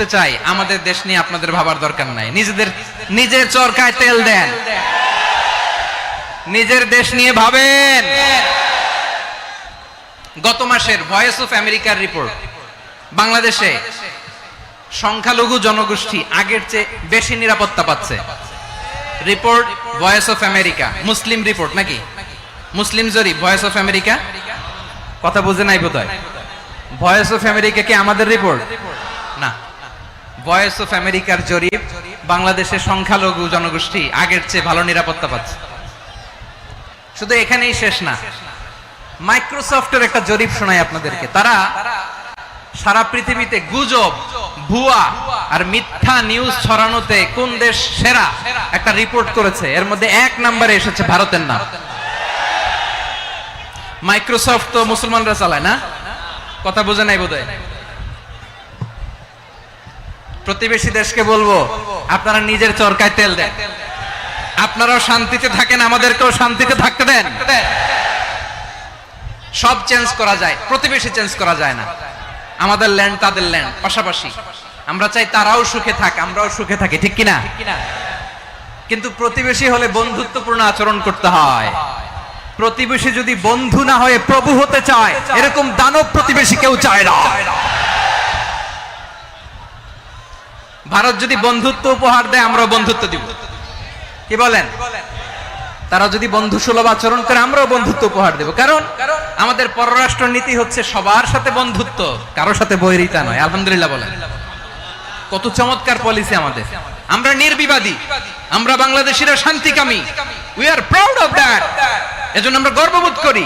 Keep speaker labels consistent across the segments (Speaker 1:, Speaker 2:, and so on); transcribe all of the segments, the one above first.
Speaker 1: চাই আমাদের দেশ নিয়ে আপনাদের ভাবার দরকার নাই। নিজের চরকায় তেল দেন, নিজের দেশ নিয়ে ভাবেন। গত মাসের ভয়েস অফ আমেরিকার রিপোর্ট, বাংলাদেশে সংখ্যালঘু জনগোষ্ঠী আগের চেয়ে বেশি নিরাপত্তা পাচ্ছে। Report voice of America, Muslim report নাকি মুসলিম জরিপ? ভয়েস অফ আমেরিকা, কথা বুঝে নাই বোধহয়। ভয়েস অফ আমেরিকা কি আমাদের রিপোর্ট না? ভয়েস অফ আমেরিকার জরিপ, বাংলাদেশের সংখ্যালঘু জনগোষ্ঠী আগের চেয়ে ভালো নিরাপত্তা পাচ্ছে। শুধু এখানেই শেষ না, মাইক্রোসফটের একটা জরিপ শোনাই আপনাদেরকে। তারা সারা পৃথিবীতে গুজব, ভুয়া আর মিথ্যা নিউজ ছড়ানোতে কোন দেশ সেরা একটা রিপোর্ট করেছে। এর মধ্যে 1 নম্বরে এসেছে ভারতের নাম। মাইক্রোসফট তো মুসলমানরা চালায় না, কথা বোঝে নাই বোধহয়। প্রতিবেশী দেশকে বলবো, আপনারা নিজের চরকায় তেল দেন, আপনারাও শান্তিতে থাকেন, আমাদেরকেও শান্তিতে থাকতে দেন। সব চেঞ্জ করা যায়, প্রতিবেশী চেঞ্জ করা যায় না। আমাদের ল্যান্ড তাদের ল্যান্ড, পাশাপাশি। আমরা চাই তারাও সুখে থাক, আমরাও সুখে থাকি, ঠিক কিনা? কিন্তু প্রতিবেশী হলে বন্ধুত্বপূর্ণ আচরণ করতে হয়। প্রতিবেশী যদি বন্ধু না হয়ে প্রভু হতে চায়, এরকম দানব প্রতিবেশী কেউ চায় না। ভারত যদি বন্ধুত্ব উপহার দেয়, আমরা বন্ধুত্ব দিব, কি বলেন? তারা যদি বন্ধু সুলভ আচরণ করে, আমরাও বন্ধুত্ব উপহার দেব। কারণ আমাদের পররাষ্ট্র নীতি হচ্ছে সবার সাথে বন্ধুত্ব, কারোর সাথে বৈরিতা নয়। আলহামদুলিল্লাহ বলেন, কত চমৎকার পলিসি আমাদের। আমরা নির্বিবাদী, আমরা বাংলাদেশিরা শান্তিকামী। We are proud of that. এজন্য আমরা গর্ববোধ করি।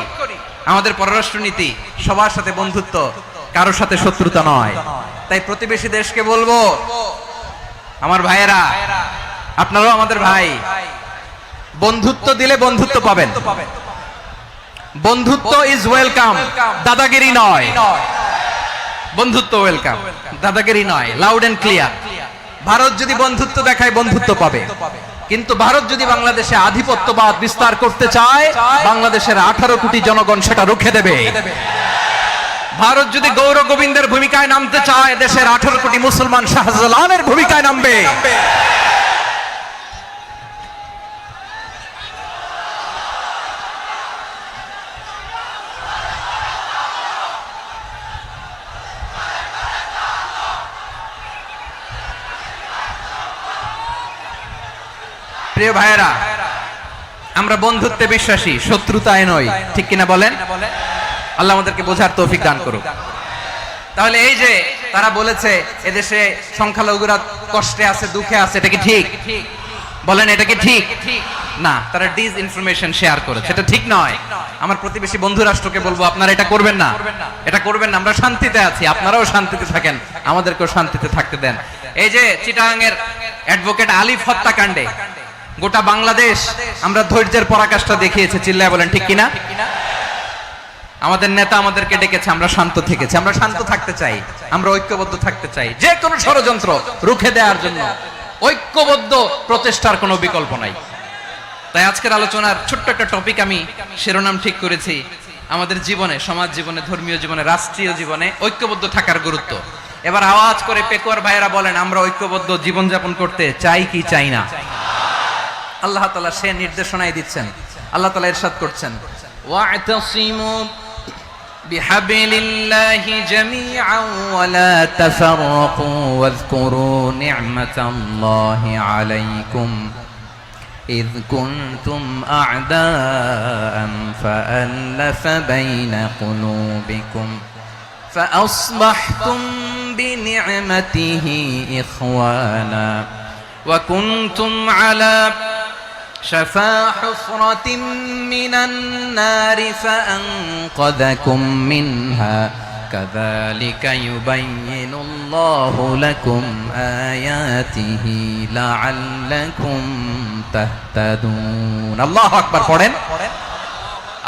Speaker 1: আমাদের পররাষ্ট্র নীতি সবার সাথে বন্ধুত্ব, কারোর সাথে শত্রুতা নয়। তাই প্রতিবেশী দেশকে বলবো, আমার ভাইয়েরা, আপনারাও আমাদের ভাই, বন্ধুত্ব দিলে বন্ধুত্ব পাবেন। বন্ধুত্ব ইজ ওয়েলকাম, দাদাগিরি নয়। বন্ধুত্ব ওয়েলকাম, দাদাগিরি নয়। Loud and clear. ভারত যদি বন্ধুত্ব দেখায়, বন্ধুত্ব পাবে। কিন্তু ভারত যদি বাংলাদেশে আধিপত্যবাদ বিস্তার করতে চায়, বাংলাদেশের 18 কোটি জনগণ সেটা রুখে দেবে। ভারত যদি গৌর গোবিন্দের ভূমিকায় নামতে চায়, দেশের 18 কোটি মুসলমান শাহজালালের ভূমিকায় নামবে। প্রিয় ভাইয়েরা, আমরা বন্ধুত্বে বিশ্বাসী, শত্রুতায় নয়, ঠিক কিনা বলেন? আল্লাহ আমাদেরকে বোঝার তৌফিক দান করুক। তাহলে এই যে তারা বলেছে এদেশে সংখ্যালঘুরা কষ্টে আছে, দুঃখে আছে, এটা কি ঠিক? বলেন, এটা কি ঠিক? না, তারা ডিস ইনফরমেশন শেয়ার করেছে, এটা ঠিক নয়। আমার প্রতিবেশী বন্ধু রাষ্ট্রকে বলবো, আপনারা এটা করবেন না, এটা করবেন না। আমরা শান্তিতে আছি, আপনারাও শান্তিতে থাকেন, আমাদেরকেও শান্তিতে থাকতে দেন। এই যে চিটাগাংয়ের অ্যাডভোকেট আলিফ হত্যাকাণ্ডে গোটা বাংলাদেশ আমরা ধৈর্যের পরাকাষ্ঠা দেখিয়েছে, চিল্লায় বলেন ঠিক কিনা? আমাদের নেতা আমাদেরকে ডেকেছে, আমরা শান্ত থেকেছি। আমরা শান্ত থাকতে চাই, আমরা ঐক্যবদ্ধ থাকতে চাই। যে কোনো ষড়যন্ত্র রুখে দেওয়ার জন্য ঐক্যবদ্ধ প্রচেষ্টার কোনো বিকল্প নাই। তাই আজকের আলোচনার ছোট্ট একটা টপিক আমি শিরোনাম ঠিক করেছি, আমাদের জীবনে, সমাজ জীবনে, ধর্মীয় জীবনে, রাষ্ট্রীয় জীবনে ঐক্যবদ্ধ থাকার গুরুত্ব। এবার আওয়াজ করে পেকুয়ার ভাইয়েরা বলেন, আমরা ঐক্যবদ্ধ জীবনযাপন করতে চাই কি চাই না? আল্লাহ তাআলা সে নির্দেশনাই দিচ্ছেন। আল্লাহ তাআলা ইরশাদ করছেন, ওয়া'তাসিমু বিহাবিলিল্লাহি জামিআন ওয়া লা তাফাররাকু ওয়াযকুরু নি'মাতাল্লাহি আলাইকুম إذ كنتم أعداء فألف بين قلوبكم فأصبحتم بنعمته إخوانا وكنتم على شفا حفرة من النار فأنقذكم منها كذلك يبين الله لكم آياته لعلكم تهتدون الله أكبر পড়েন।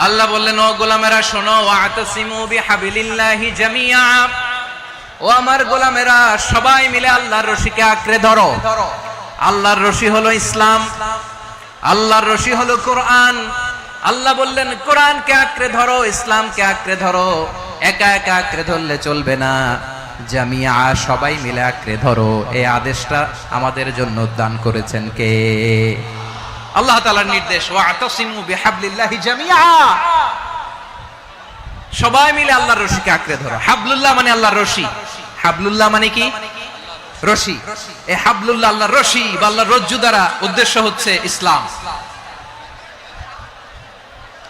Speaker 1: আল্লাহ বললেন, ও গোলামেরা শোনো, ওয়া'তাসিমু বিহাবিলিল্লাহি জামিআ, ও আমার গোলামেরা সবাই মিলে আল্লাহর রশিকে আঁকড়ে ধরো। আল্লাহর রশি হলো ইসলাম, আল্লাহর রশি হলো কোরআন। আল্লাহ বললেন, কোরআনকে আঁকড়ে ধরো, ইসলামকে আঁকড়ে ধরো। একা একা আঁকড়ে ধরলে চলবে না, জামিআ, সবাই মিলে আঁকড়ে ধরো। এই আদেশটা আমাদের জন্য দান করেছেন কে? আল্লাহ তাআলার নির্দেশ, ওয়া'তাসিমু বিহাবলিল্লাহি জামিআ, সবাই মিলে আল্লাহর রশিকে আঁকড়ে ধরো। হাবলুল্লাহ মানে আল্লাহর রশি। হাবলুল্লাহ মানে কি? রশি। এই হাবলুল্লাহ আল্লাহর রশি বা আল্লাহর রজ্জু দ্বারা উদ্দেশ্য হচ্ছে ইসলাম।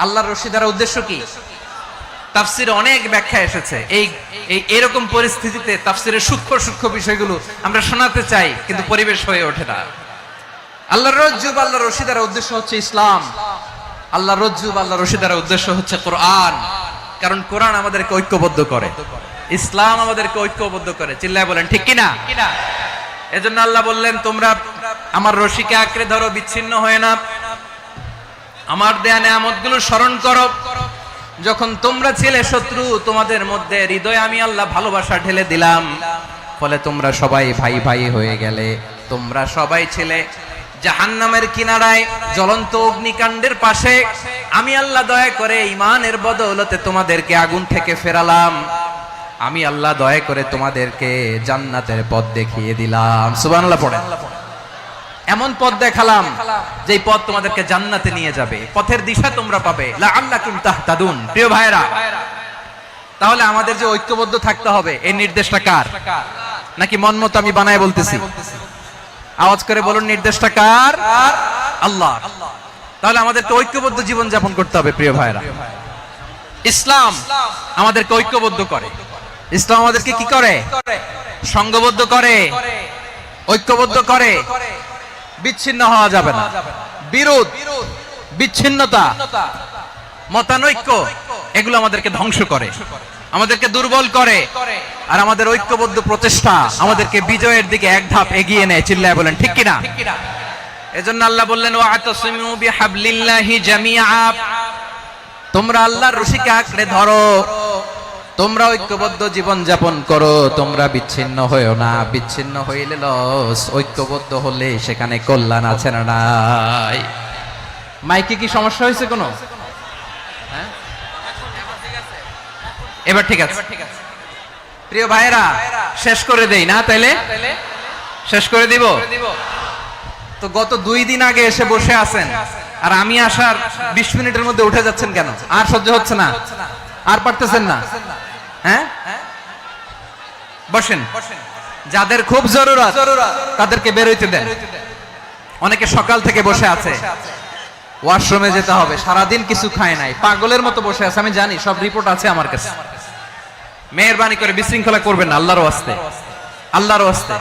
Speaker 1: আল্লাহর রশি দ্বারা উদ্দেশ্য কি? তাফসিরে অনেক ব্যাখ্যা এসেছে। এই এরকম পরিস্থিতিতে তাফসিরের সূক্ষ্ম সূক্ষ্ম বিষয়গুলো আমরা শোনাতে চাই, কিন্তু পরিবেশ হয়ে ওঠে না। আল্লাহর রজ্জু বা আল্লাহর রশি দ্বারা উদ্দেশ্য হচ্ছে ইসলাম। আল্লাহর রজ্জু বা আল্লাহর রশি দ্বারা উদ্দেশ্য হচ্ছে কোরআন। কারণ কোরআন আমাদেরকে ঐক্যবদ্ধ করে, ইসলাম আমাদেরকে ঐক্যবদ্ধ করে। চিল্লায় বলেন ঠিক কিনা? এজন্য আল্লাহ বললেন, তোমরা আমার রশিকে আঁকড়ে ধরো, বিচ্ছিন্ন হয়ে না, আমার দেয়া নেয়ামতগুলো স্মরণ করো। যখন তোমরা ছিলে শত্রু, তোমাদের মধ্যে হৃদয়ে আমি আল্লাহ ভালোবাসা ঢেলে দিলাম, ফলে তোমরা সবাই ভাই ভাই হয়ে গেলে। তোমরা সবাই ছিলে জাহান্নামের কিনারায়, জ্বলন্ত অগ্নিকাণ্ডের পাশে। আমি আল্লাহ দয়া করে ঈমানের বদৌলতে তোমাদেরকে আগুন থেকে ফেরালাম। আমি আল্লাহ দয়া করে তোমাদেরকে জান্নাতের পথ দেখিয়ে দিলাম। সুবহানাল্লাহ পড়েন। এমন পথ দেখালাম যেই পথ তোমাদেরকে জান্নাতে নিয়ে যাবে, পথের দিশা তোমরা পাবে। লাআল্লাকুম তাহতাদুন। প্রিয় ভাইরা, তাহলে আমাদের যে ঐক্যবদ্ধ থাকতে হবে, এই নির্দেশটা কার? নাকি মন মতো আমি বানায় বলতেছি? আওয়াজ করে বলুন, নির্দেশটা কার? আল্লাহ। তাহলে আমাদেরকে ঐক্যবদ্ধ জীবন যাপন করতে হবে। প্রিয় ভাইরা, ইসলাম আমাদেরকে ঐক্যবদ্ধ করে। ইসলাম আমাদেরকে কি করে? সংঘবদ্ধ করে, ঐক্যবদ্ধ করে। বিচ্ছিন্ন হওয়া যাবে না। বিরোধ, বিচ্ছিন্নতা, মতানৈক্য, এগুলো আমাদেরকে ধ্বংস করে, আমাদেরকে দুর্বল করে। আর আমাদের ঐক্যবদ্ধ প্রচেষ্টা আমাদেরকে বিজয়ের দিকে এক ধাপ এগিয়ে নেয়। চিল্লায় বলেন ঠিক কিনা? এজন্য আল্লাহ বললেন, ওয়া'তাসিমু বিহাবলিল্লাহি জামিআ, তোমরা আল্লাহর রশিকে আঁকড়ে ধরো, তোমরা ঐক্যবদ্ধ জীবন যাপন করো, তোমরা বিচ্ছিন্ন হয়েও না। বিচ্ছিন্ন হইলে লস, ঐক্যবদ্ধ হলে সেখানে কল্যাণ আছে না নাই? মাইকে কি সমস্যা হয়েছে কোনো? হ্যাঁ, এবার ঠিক আছে। প্রিয় ভাইরা, শেষ করে দেই না? তাইলে শেষ করে দিব তো। গত 2 দিন আগে এসে বসে আছেন, আর আমি আসার 20 মিনিটের মধ্যে উঠে যাচ্ছেন কেন? আর সহ্য হচ্ছে না? আর পারতেছেন না? হ্যাঁ, বসেন। যাদের খুব জরুরত তাদেরকে বের হইতে দেন। অনেকে সকাল থেকে বসে আছে, ওয়াশরুমে যেতে হবে, সারাদিন কিছু খায় নাই, পাগলের মতো বসে আছে। আমি জানি, সব রিপোর্ট আছে আমার কাছে। মেহেরবানি করে বিশৃঙ্খলা করবেন না, আল্লাহর ওয়াস্তে, আল্লাহর ওয়াস্তে।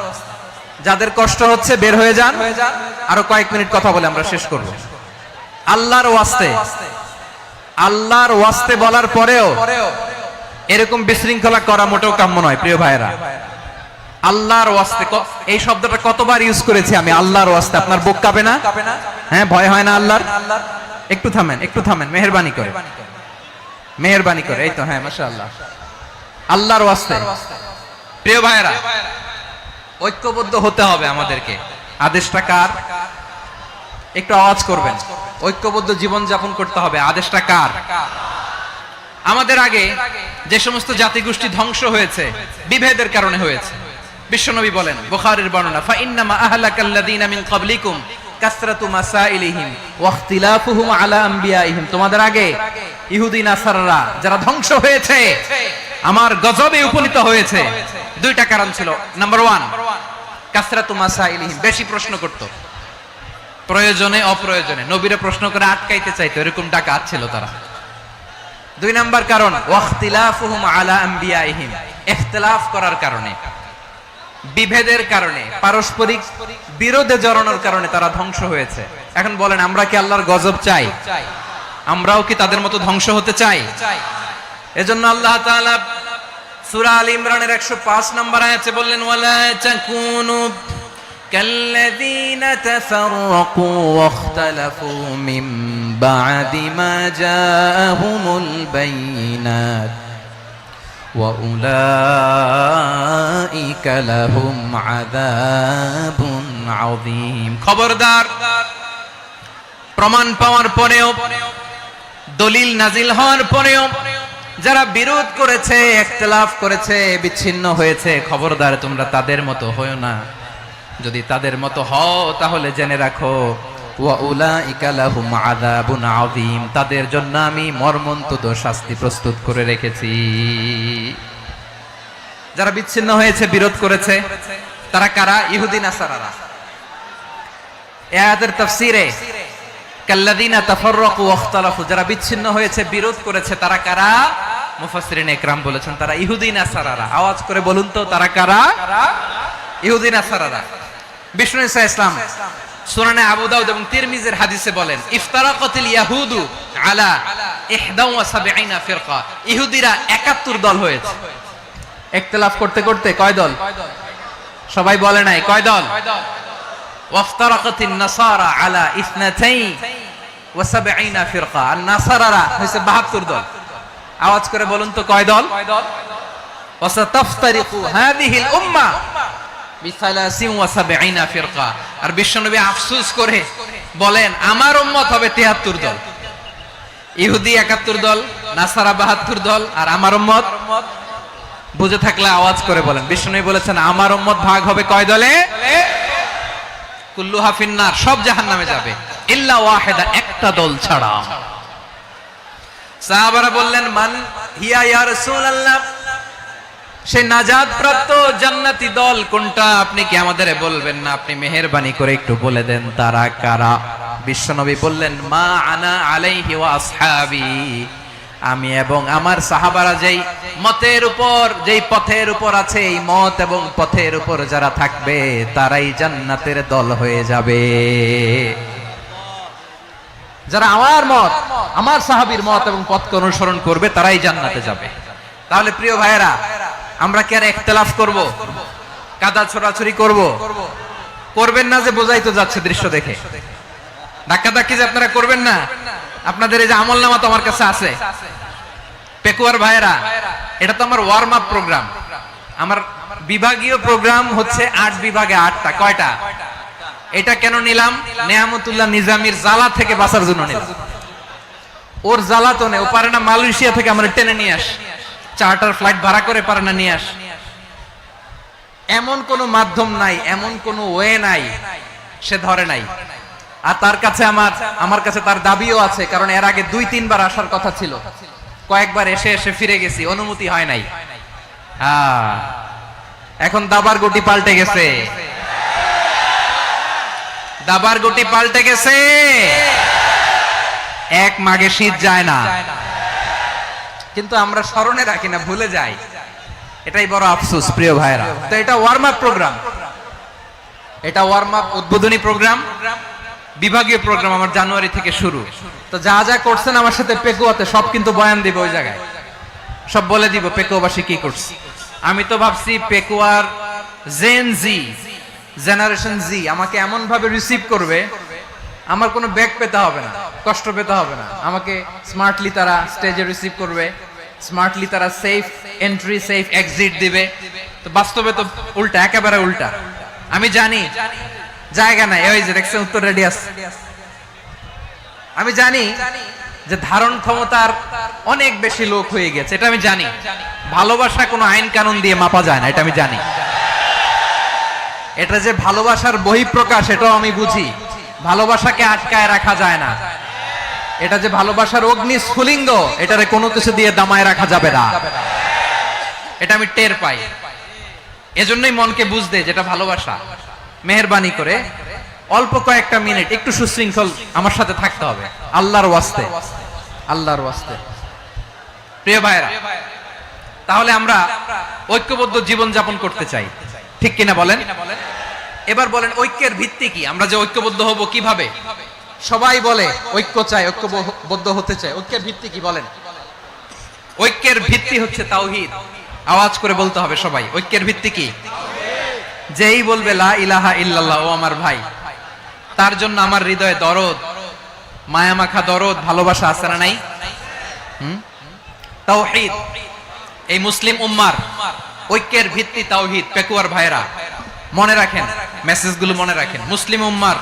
Speaker 1: যাদের কষ্ট হচ্ছে বের হয়ে যান। আরো কয়েক মিনিট কথা বলে আমরা শেষ করব। আল্লাহর ওয়াস্তে, আল্লাহর ওয়াস্তে বলার পরেও এরকম বিশৃঙ্খলা করা মোটেও কাম্য নয়। প্রিয় ভাইরা, আল্লাহর ওয়াস্তে, এই শব্দটা কতবার ইউজ করেছি আমি, আল্লাহর ওয়াস্তে। আপনার বুক কাঁপে না? হ্যাঁ, ভয় হয় না আল্লাহর? একটু থামেন, একটু থামেন, মেহেরবানি করে, মেহেরবানি করে। এই তো, হ্যাঁ, মাশাআল্লাহ। আল্লাহর ওয়াস্তে। প্রিয় ভাইরা, ঐক্যবদ্ধ হতে হবে আমাদেরকে। আদেশটা কার? একটু আওয়াজ করবেন। ঐক্যবদ্ধ জীবন যাপন করতে হবে। আদেশটা কার? আমাদের আগে যে সমস্ত জাতিগোষ্ঠী ধ্বংস হয়েছে, বিভেদের কারণে হয়েছে। বিশ্বনবী বলেন, বুখারীর বর্ণনা, ফা ইন্নামা আহলাকাল্লাযীনা মিন ক্বাবলিকুম কাসরাতু মাসাইলিহিম ওয়া ইখতিলাফুহুম আলা আমবিয়াইহিম। তোমাদের আগে ইহুদি নাসাররা যারা ধ্বংস হয়েছে, আমার গজবে উপনীত হয়েছে, 2টা কারণ ছিল। নাম্বার 1, কাসরাতু মাসাইলিহিম, বেশি প্রশ্ন করত, প্রয়োজনে অপ্রয়োজনে নবীরে প্রশ্ন করে আটকাইতে চাইতো, এরকম ডাকাত ছিল তারা। 2 নাম্বার কারণ, ওয়াখতিলাফুহুম আলা আমবিয়াইহিম, ইখতিলাফ করার কারণে, বিভেদের কারণে, পারস্পরিক বিরোধে জড়ানোর কারণে তারা ধ্বংস হয়েছে। এখন বলেন, আমরা কি আল্লাহর গজব চাই? আমরাও কি তাদের মতো ধ্বংস হতে চাই? এজন্য আল্লাহ তাআলা সূরা আল ইমরানের 105 নম্বর আয়াতে বললেন, ওয়ালা তাকুনু কাল্লাযীনা তাফাররাকু ওয়াখতালাফু মিন বা'দি মা জাআহুমুল বাইয়িনাত ওয়া উলাইকা লাহুম আযাবুন আযীম। খবরদার, প্রমাণ পাওয়ার পরেও, দলিল নাজিল হওয়ার পরেও যারা বিরোধ করেছে, ইখতিলাফ করেছে, বিচ্ছিন্ন হয়েছে, খবরদার তোমরা তাদের মতো হয়ো না। যদি তাদের মতো হও তাহলে জেনে রাখো ওয়া উলাইকা লাহুম আযাবুন আযীম, তাদের জন্য আমি মর্মন্তুদ শাস্তি প্রস্তুত করে রেখেছি। যারা বিচ্ছিন্ন হয়েছে, বিরোধ করেছে, তারা কারা? ইহুদি নাসারারা। এই আয়াতের তাফসীরে কাল্লাযীনা তাফাররাকু ওয়া ইখতালাফু, যারা বিচ্ছিন্ন হয়েছে, বিরোধ করেছে, তারা কারা? মুফাসসিরিন ইকরাম বলেছেন তারা ইহুদি নাসারারা। আওয়াজ করে বলুন তো তারা কারা? ইহুদি নাসারারা। বিষ্ণু ঈসা ইসলাম সুনানে আবু দাউদ এবং তিরমিজির হাদিসে বলেন ইফতারাকাতিল ইয়াহুদু আলা 71 ফিরকা, ইহুদিরা 71 দল হয়েছে। ইখতিলাফ করতে করতে কয় দল? সবাই বলে নাই কয় দল? ওয়াফতারাকাতিন নাসারা আলা 72 ফিরকা, আর নাসারারা হইছে 72 দল। আওয়াজ করে বলুন তো কয় দল? ওয়াসাতাফতারিকু হাযিহিল উম্মাহ বি73 ফিরকা। আর বিশ্বনবী আফসোস করে বলেন আমার উম্মত হবে 73 দল। ইহুদি 71 দল, নাসারা 72 দল, আর আমার উম্মত বুঝে থাকলে আওয়াজ করে বলেন। বিশ্বনবী বলেছেন আমার উম্মত ভাগ হবে কয় দলে? কুল্লুহা ফিন্নার, সব জাহান্নামে যাবে, ইল্লা ওয়াহিদা, একটা দল ছাড়া। সাহাবারা বললেন মান হিয়া ইয়া রাসূলুল্লাহ, সেই নাজাত প্রাপ্ত জান্নাতি দল কোনটা? আপনি কি আমাদের বলবেন না? আপনি মেহেরবানি করে একটু বলে দেন তারা কারা? বিশ্বনবী বললেন মা আনা আলাইহি ওয়া আসহাবি, আমি এবং আমার সাহাবারা যেই মতের উপর, যেই পথের উপর আছে, এই মত এবং পথের উপর যারা থাকবে তারাই জান্নাতের দল হয়ে যাবে। যারা আমার মত, আমার সাহাবীর মত এবং পথকে অনুসরণ করবে তারাই জান্নাতে যাবে। তাহলে প্রিয় ভাইয়েরা, আমরা কি আর ইখতিলাফ করব? কাদা ছোড়াছুরি করব? করবেন না যে বোঝাই তো যাচ্ছে দৃশ্য দেখে। ধাক্কাধাক্কি যে আপনারা করবেন না। আপনাদের এই যে আমলনামা তো আমার কাছে আছে। পেকুয়ার ভাইয়েরা, এটা তো আমার ওয়ার্ম আপ প্রোগ্রাম। আমার বিভাগীয় প্রোগ্রাম হচ্ছে 8 বিভাগে 8টা। কয়টা? এটা কেন নিলাম? নেয়ামতুল্লাহ নিজামীর জ্বালা থেকে বাঁচার জন্য নিলাম। ওর জ্বালাতনে ও পারে না মালয়েশিয়া থেকে আমরা টেনে নিয়ে আস, চার্টার ফ্লাইট ভাড়া করে পারে না নিয়ে আস। এমন কোন মাধ্যম নাই, এমন কোন ওয়ে নাই সে ধরে নাই। আর তার কাছে আমার কাছে তার দাবিও আছে, কারণ এর আগে 2-3 বার আসার কথা ছিল। কয়েকবার এসে এসে ফিরে গেছি, অনুমতি হয় নাই। এখন দাবার গুটি পাল্টে গেছে, দাবার গুটি পাল্টে গেছে। এক মাঘে শীত যায় না, কিন্তু আমরা স্মরণে রাখি না, ভুলে যাই। এটাই বড় আফসোস প্রিয় ভাইরা। তো এটা ওয়ার্ম আপ প্রোগ্রাম, এটা ওয়ার্ম আপ উদ্বোধনী প্রোগ্রাম, বিভাগীয় প্রোগ্রাম আমার জানুয়ারি থেকে শুরু। তো যা যা করছেন আমার সাথে পেকুয়াতে সব কিন্তু বয়ান দিব, ওই জায়গায় সব বলে দিব পেকুয়াবাসী কি করছে। আমি তো ভাবছি পেকুয়ার জেন জি, জেনারেশন জি আমাকে এমন ভাবে রিসিভ করবে, আমার কোনো ব্যাক পেতে হবে না, কষ্ট পেতে হবে না। আমাকে স্মার্টলি তারা স্টেজে রিসিভ করবে, স্মার্টলি তারা সেফ এন্ট্রি, সেফ এক্সিট দিবে। তো বাস্তবে তো উল্টা, একেবারে উল্টা। আমি জানি জায়গা নাই, ওই যে দেখছেন উত্তর রেডি আছে। আমি জানি যে ধারণ ক্ষমতার অনেক বেশি লোক হয়ে গেছে, এটা আমি জানি। ভালোবাসা কোনো আইন কানুন দিয়ে মাপা যায় না, এটা আমি জানি। এটা যে ভালোবাসার বহিঃপ্রকাশ, এটাও আমি বুঝি। ভালোবাসাকে আটকায় রাখা যায় না। এটা যে ভালোবাসার অগ্নি স্ফুলিঙ্গ, এটারে কোনো কিছু দিয়ে দামায় রাখা যাবে না, এটা আমি টের পাই। এজন্যই মনকে বুঝতে যেটা ভালোবাসা। মেহেরবানি করে অল্প কয়েকটা মিনিট একটু সুশৃঙ্খল আমার সাথে থাকতে হবে, আল্লাহর ওয়াস্তে, আল্লাহর ওয়াস্তে। প্রিয় ভাইরা, তাহলে আমরা ঐক্যবদ্ধ জীবন যাপন করতে চাই, ঠিক কিনা বলেন? এবার বলেন ঐক্যের ভিত্তি কি? আমরা যে ঐক্যবদ্ধ হব কিভাবে? সবাই বলে ঐক্য চাই, ঐক্যবদ্ধ হতে চাই। ঐক্যের ভিত্তি কি বলেন? ঐক্যের ভিত্তি হচ্ছে তাওহীদ। আওয়াজ করে বলতে হবে সবাই, ঐক্যের ভিত্তি কি? যেই বলবে লা ইলাহা ইল্লাল্লাহ, ও আমার ভাই, তার জন্য আমার হৃদয়ে দরদ, মায়ামাখা দরদ, ভালোবাসা আছে না নাই? তাওহীদ। এই মুসলিম উম্মার ঐক্যের ভিত্তি তাওহীদ। পেকুয়ার ভাইরা মনে রাখেন, মেসেজগুলো মনে রাখেন। মুসলিম উম্মার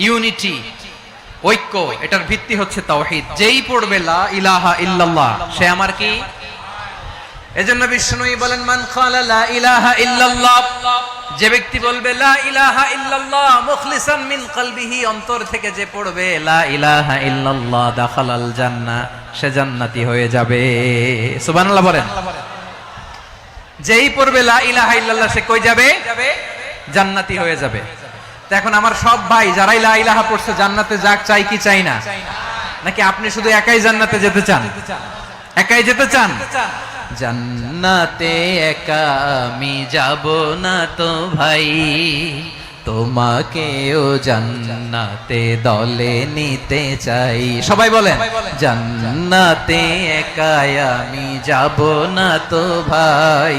Speaker 1: ইউনিটি, ঐক্য, এটার ভিত্তি হচ্ছে তাওহীদ। যেই পড়বে লা ইলাহা ইল্লাল্লাহ সে আমার কি? এজন্য বিষ্ণুই বলেন মান ক্বালা লা ইলাহা ইল্লাল্লাহ, যে ব্যক্তি বলবে লা ইলাহা ইল্লাল্লাহ মুখলিসান মিন কলবিহি, অন্তর থেকে যে পড়বে লা ইলাহা ইল্লাল্লাহ দাখালাল জান্নাহ, সে জান্নাতি হয়ে যাবে। সুবহানাল্লাহ বলেন। যেই পড়বে লা ইলাহা ইল্লাল্লাহ সে কই যাবে? জান্নাতি হয়ে যাবে। তো এখন আমার সব ভাই যারাই লা ইলাহা পড়ছে জান্নাতে যাক, চাই কি চাই না? নাকি আপনি শুধু একাই জান্নাতে যেতে চান? একাই যেতে চান? জান্নাতে একা আমি যাব না তো ভাই, তোমাকেও জান্নাতে দলে নিতে চাই। সবাই বলেন জান্নাতে একা আমি যাব না তো ভাই,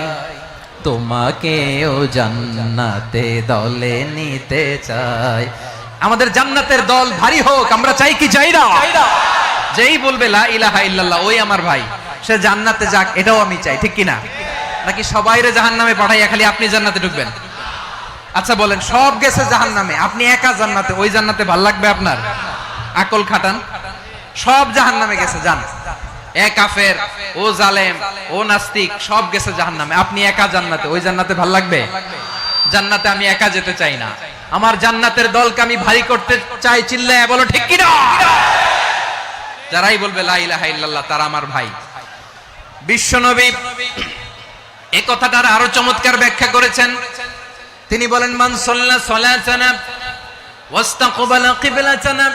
Speaker 1: তোমাকেও জান্নাতে দলে নিতে চাই। আমাদের জান্নাতের দল ভারী হোক, আমরা চাই কি চাই না? যেই বলবে লা ইলাহা ইল্লাল্লাহ ওই আমার ভাই, সে জান্নাতে যাক, এটাও আমি চাই, ঠিক কিনা? নাকি সবাইরে জাহান্নামে পাঠাইয়া খালি আপনি জান্নাতে ঢুকবেন? আচ্ছা বলেন, সব গেছে জাহান্নামে, আপনি একা জান্নাতে, ওই জান্নাতে ভাল লাগবে আপনার? আকল খাটান। সব জাহান্নামে গেছে, যান। এ কাফের, ও জালেম, ও নাস্তিক, সব গেছে জাহান্নামে, আপনি একা জান্নাতে, ওই জান্নাতে ভাল লাগবে? জান্নাতে আমি একা যেতে চাই না, আমার জান্নাতের দলকে আমি ভারী করতে চাই। চিল্লায় বলো ঠিক কিনা? যারাই বলবে লা ইলাহা ইল্লাল্লাহ তারা আমার ভাই। বিশ্বনবী এই কথাটার আরো চমৎকার ব্যাখ্যা করেছেন। তিনি বলেন মান সাল্লা সালাতানা ওয়াস্তাকবালা কিবলাতানা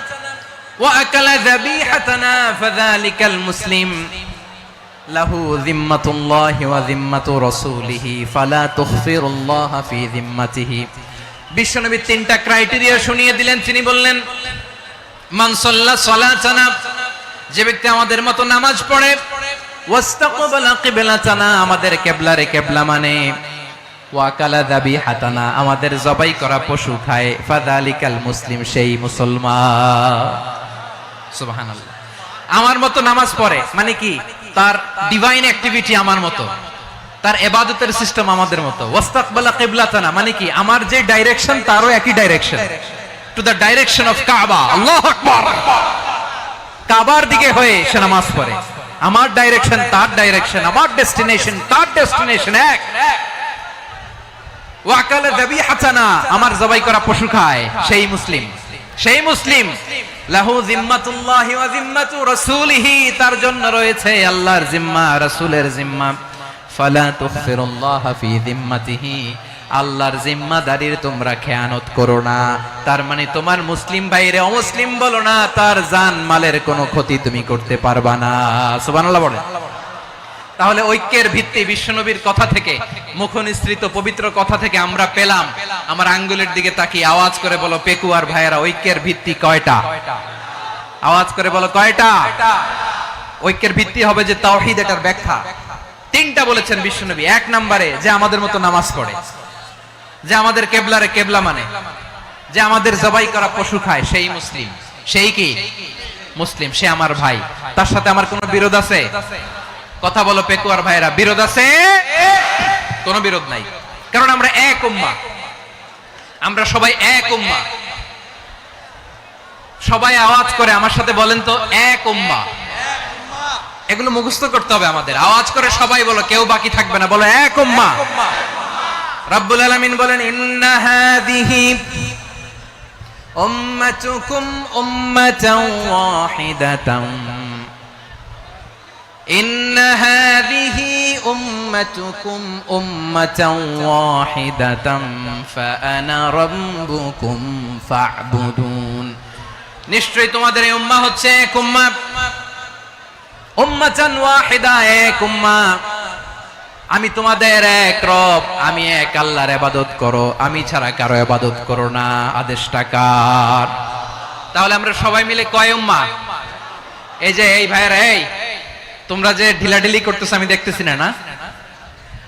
Speaker 1: ওয়া আকালা যাবিহাতানা ফাযালিকাল মুসলিম লাহু যিম্মাতুল্লাহি ওয়া যিম্মাতু রাসূলিহি ফালা তুখফিরুল্লাহ ফি যিম্মাতিহি। বিশ্বনবী তিনটা ক্রাইটেরিয়া শুনিয়ে দিলেন। তিনি বললেন মান সাল্লা সালাতানা, যে ব্যক্তি আমাদের মতো নামাজ পড়ে, ওয়াস্তাকবালা কিবলাতানা, আমাদের কিবলারে কিবলা মানে, ওয়াকালা যাবিহাতানা, আমাদের জবাই করা পশু খায়, ফাযালিকাল মুসলিম, সেই মুসলমান। সুবহানাল্লাহ। আমার মতো নামাজ পড়ে মানে কি? তার ডিভাইন অ্যাক্টিভিটি আমার মতো, তার ইবাদতের সিস্টেম আমাদের মতো। ওয়াস্তাকবালা কিবলাতানা মানে কি? আমার যে ডাইরেকশন তারও একই direction, to the direction of কাবা। আল্লাহু আকবার। কাবার দিকে হয়ে সে নামাজ পড়ে, আমার ডাইরেকশন তার ডাইরেকশন, আমার ডেস্টিনেশন তার ডেস্টিনেশন এক। ওয়াকালা যাবিহাতানা, আমার জবাই করা পশু খায়, সেই মুসলিম। সেই মুসলিম লাহু যিম্মাতুল্লাহি ওয়া যিম্মাতু রাসূলিহি, তার জন্য রয়েছে আল্লাহর জিম্মা, রাসূলের জিম্মা। ফালা তুখফিরুল্লাহ ফি যিম্মাতিহি, আল্লাহর জিম্মাদারির তোমরা খেয়ানত করো না। তার মানে তোমার মুসলিম ভাইরে অমুসলিম বলো না, তার জান মালের কোনো ক্ষতি তুমি করতে পারবা না। সুবহানাল্লাহ বলেন। তাহলে ঐক্যের ভিত্তি বিশ্বনবীর কথা থেকে, মুখনিসৃত পবিত্র কথা থেকে আমরা পেলাম। আমার আঙ্গুলের দিকে তাকিয়ে আওয়াজ করে বলো পেকুয়ার ভাইয়েরা, ঐক্যের ভিত্তি কয়টা? আওয়াজ করে বলো কয়টা? ঐক্যের ভিত্তি হবে যে তাওহীদ, এটার ব্যাখ্যা তিনটা বলেছেন বিশ্বনবী। এক নম্বরে যে আমাদের মতো নামাজ পড়ে, যে আমাদের কেবলারে কেবলা মানে, যে আমাদের জবাই করা পশু খায়, সেই মুসলিম। সেই কি মুসলিম? সে আমার ভাই। তার সাথে আমার কোনো বিরোধ আছে? কথা বলো পেকুয়ার ভাইরা, বিরোধ আছে? কোনো বিরোধ নাই, কারণ আমরা এক উম্মাহ, আমরা সবাই এক উম্মাহ। সবাই আওয়াজ করে আমার সাথে বলেন তো, এক উম্মাহ। এগুলো মুখস্থ করতে হবে আমাদের। আওয়াজ করে সবাই বলো, কেউ বাকি থাকবে না, বলো এক উম্মাহ। রব্বুল আলামিন বলেন ইন্না হাযিহি উম্মাতুকুম উম্মাতান ওয়াহিদাতান, ইন্না হাযিহি উম্মাতুকুম উম্মাতান ওয়াহিদাতান ফাআনা রাব্বুকুম ফা'বুদুন। নিশ্চয়ই তোমাদের এই উম্মাহ হচ্ছে এক উম্মাহ, উম্মাতান ওয়াহিদা, এক উম্মাহ। আমি তোমাদের এক রব, আমি এক আল্লাহর ইবাদত করো, আমি ছাড়া কারো ইবাদত করো না। আদেশটা কার? তাহলে আমরা সবাই মিলে কয় উম্মাহ? এই যে এই ভাইরা, এই তোমরা যে ঢিলাঢিলি করতেছ আমি দেখতেছি না, না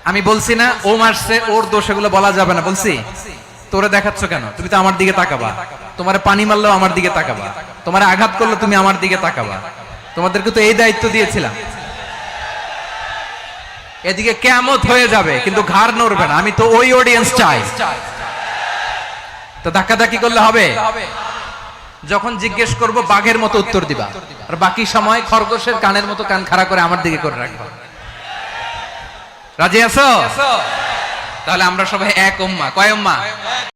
Speaker 1: আমি বলছি না ও মারছে, ওর দোষ, এগুলো বলা যাবে না। বলছি তোরে দেখাচ্ছ কেন? তুমি তো আমার দিকে তাকাবা। তোমারে পানি মারলেও আমার দিকে তাকাবা, তোমারে আঘাত করলে তুমি আমার দিকে তাকাবা। তোমাদেরকে তো এই দায়িত্ব দিয়েছিলাম। এদিকে কিয়ামত হয়ে যাবে কিন্তু ঘাড় নড়বে না, আমি তো ওই অডিয়েন্স চাই। তো ধাক্কাধাক্কি করলে হবে? যখন জিজ্ঞেস করব বাঘের মতো উত্তর দিবা, আর বাকি সময় খরগোশের কানের মতো কান খাড়া করে আমার দিকে করে রাখবা। রাজি আছো? তাহলে আমরা সবাই এক উম্মাহ। কয় উম্মাহ?